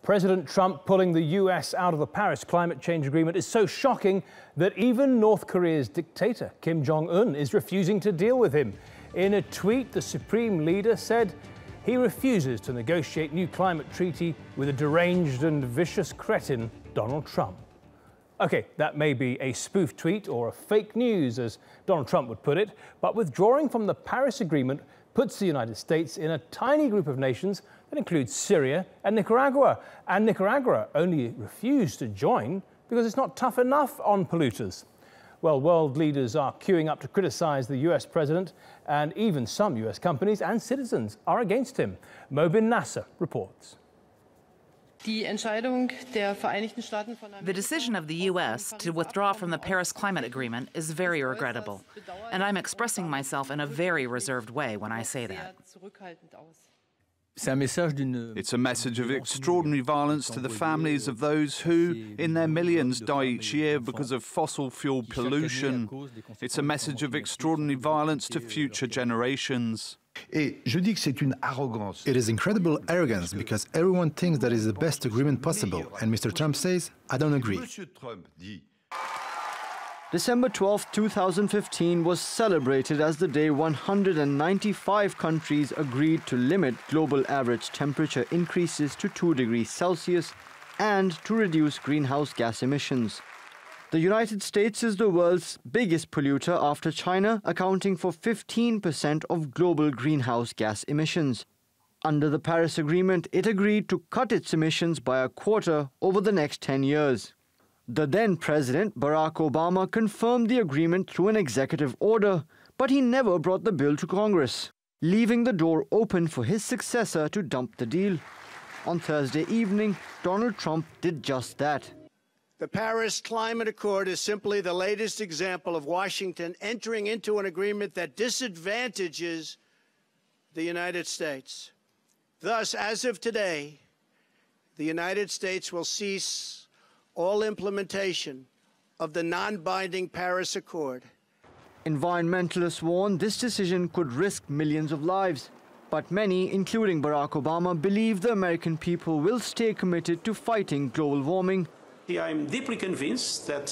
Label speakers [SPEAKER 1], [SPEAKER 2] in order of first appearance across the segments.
[SPEAKER 1] President Trump pulling the US out of the Paris climate change agreement is so shocking that even North Korea's dictator, Kim Jong-un, is refusing to deal with him. In a tweet, the supreme leader said he refuses to negotiate new climate treaty with a deranged and vicious cretin, Donald Trump. OK, that may be a spoof tweet or a fake news, as Donald Trump would put it, but withdrawing from the Paris Agreement puts the United States in a tiny group of nations that includes Syria and Nicaragua. And Nicaragua only refused to join because it's not tough enough on polluters. Well, world leaders are queuing up to criticize the US president, and even some US companies and citizens are against him. Mobin Nasir reports.
[SPEAKER 2] The
[SPEAKER 3] decision of the U.S. to withdraw from the Paris Climate Agreement is very regrettable, and I'm expressing myself in a very reserved way when I say that.
[SPEAKER 4] It's a message of extraordinary violence to the families of those who, in their millions, die each year because of fossil fuel pollution. It's a message of extraordinary violence to future generations.
[SPEAKER 5] It is incredible arrogance because everyone thinks that is the best agreement possible, and Mr. Trump says, I don't agree.
[SPEAKER 6] December 12, 2015 was celebrated as the day 195 countries agreed to limit global average temperature increases to 2 degrees Celsius and to reduce greenhouse gas emissions. The United States is the world's biggest polluter after China, accounting for 15% of global greenhouse gas emissions. Under the Paris Agreement, it agreed to cut its emissions by a quarter over the next 10 years. The then President, Barack Obama, confirmed the agreement through an executive order, but he never brought the bill to Congress, leaving the door open for his successor to dump the deal. On Thursday evening, Donald Trump did just that.
[SPEAKER 7] The Paris Climate Accord is simply the latest example of Washington entering into an agreement that disadvantages the United States. Thus, as of today, the United States will cease all implementation of the non-binding Paris Accord.
[SPEAKER 6] Environmentalists warn this decision could risk millions of lives. But many, including Barack Obama, believe the American people will stay committed to fighting global warming.
[SPEAKER 8] I'm deeply convinced that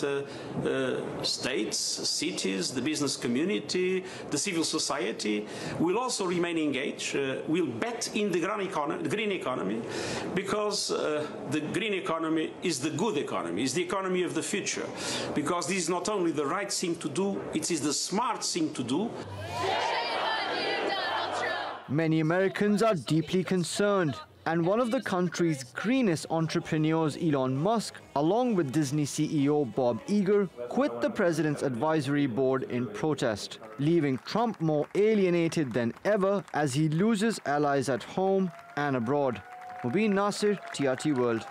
[SPEAKER 8] states, cities, the business community, the civil society will also remain engaged, will bet in the green economy, because the green economy is the good economy, is the economy of the future, because this is not only the right thing to do, it is the smart thing to do.
[SPEAKER 6] Many Americans are deeply concerned. And one of the country's greenest entrepreneurs, Elon Musk, along with Disney CEO Bob Iger, quit the president's advisory board in protest, leaving Trump more alienated than ever as he loses allies at home and abroad. Mobin Nasir, TRT World.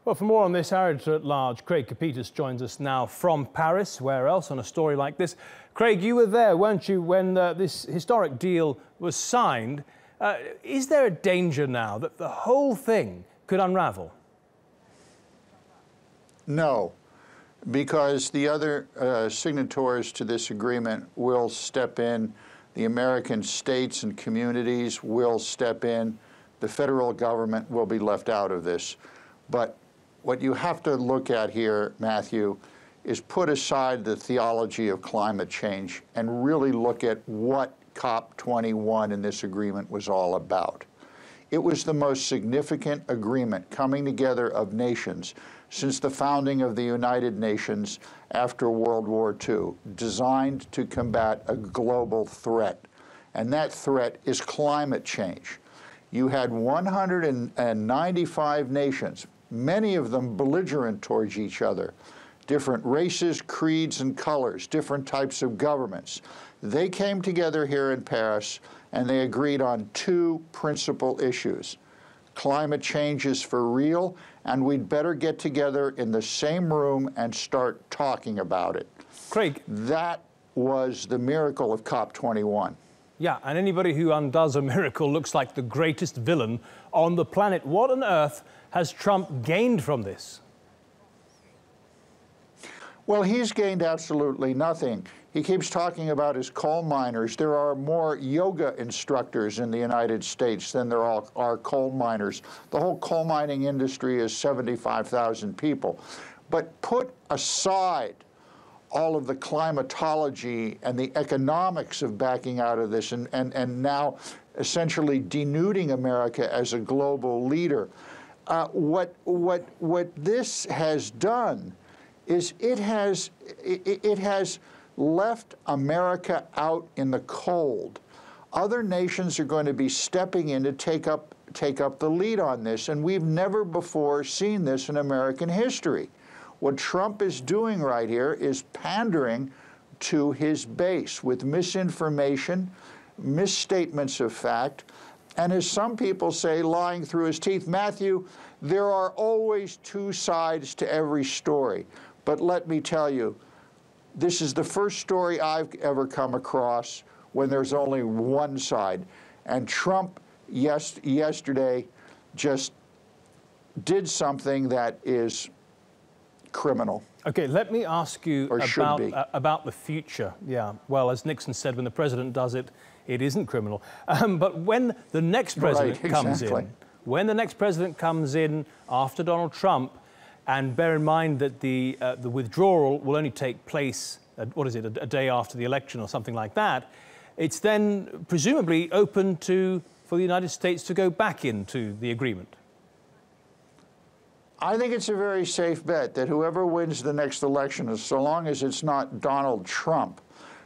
[SPEAKER 1] Well, for more on this, our editor at large, Craig Copetas, joins us now from Paris. Where else on a story like this? Craig, you were there, weren't you, when this historic deal was signed? Is there a danger now that the whole thing could unravel?
[SPEAKER 9] No, because the other signatories to this agreement will step in. The American states and communities will step in. The federal government will be left out of this. But what you have to look at here, Matthew, is put aside the theology of climate change and really look at what COP21 in this agreement was all about. It was the most significant agreement coming together of nations since the founding of the United Nations after World War II, designed to combat a global threat. And that threat is climate change. You had 195 nations, many of them belligerent towards each other, different races, creeds, and colors, different types of governments. They came together here in Paris and they agreed on two principal issues. Climate change is for real, and we'd better get together in the same room and start talking about it.
[SPEAKER 1] Craig.
[SPEAKER 9] That was the miracle of COP21.
[SPEAKER 1] Yeah, and anybody who undoes a miracle looks like the greatest villain on the planet. What on earth has Trump gained from this?
[SPEAKER 9] Well, he's gained absolutely nothing. He keeps talking about his coal miners. There are more yoga instructors in the United States than there are coal miners. The whole coal mining industry is 75,000 people. But put aside all of the climatology and the economics of backing out of this and now essentially denuding America as a global leader. What this has done is it has left America out in the cold. Other nations are going to be stepping in to take up the lead on this, and we've never before seen this in American history. What Trump is doing right here is pandering to his base with misinformation, misstatements of fact, and as some people say, lying through his teeth. Matthew, there are always two sides to every story. But let me tell you, this is the first story I've ever come across when there's only one side. And Trump yesterday just did something that is criminal.
[SPEAKER 1] Okay, let me ask you about the future. Yeah, well, as Nixon said, when the president does it, it isn't criminal. But when the next president comes in, when the next president comes in after Donald Trump, and bear in mind that the withdrawal will only take place, what is it, a day after the election or something like that, it's then presumably open for the United States to go back into the agreement.
[SPEAKER 9] I think it's a very safe bet that whoever wins the next election, so long as it's not Donald Trump,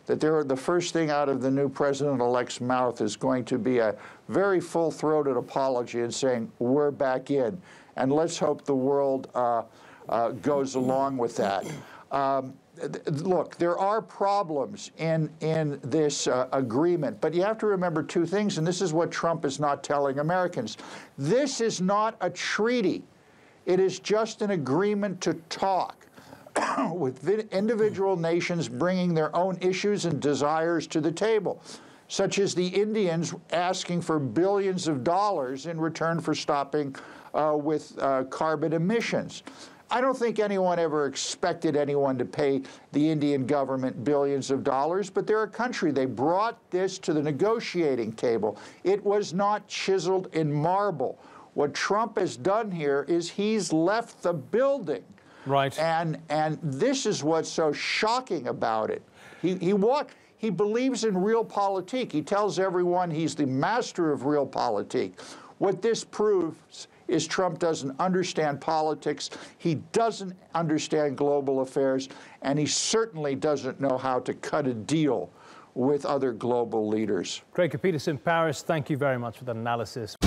[SPEAKER 9] that the first thing out of the new president-elect's mouth is going to be a very full-throated apology and saying, we're back in. And let's hope the world goes along with that. Look, there are problems in this agreement, but you have to remember two things, and this is what Trump is not telling Americans. This is not a treaty. It is just an agreement to talk, with individual nations bringing their own issues and desires to the table, such as the Indians asking for billions of dollars in return for stopping with carbon emissions. I don't think anyone ever expected anyone to pay the Indian government billions of dollars, but they're a country. They brought this to the negotiating table. It was not chiseled in marble. What Trump has done here is he's left the building.
[SPEAKER 1] Right.
[SPEAKER 9] And this is what's so shocking about it. He believes in realpolitik. He tells everyone he's the master of realpolitik. What this proves is Trump doesn't understand politics, he doesn't understand global affairs, and he certainly doesn't know how to cut a deal with other global leaders.
[SPEAKER 1] Craig Copetas in Paris, thank you very much for that analysis.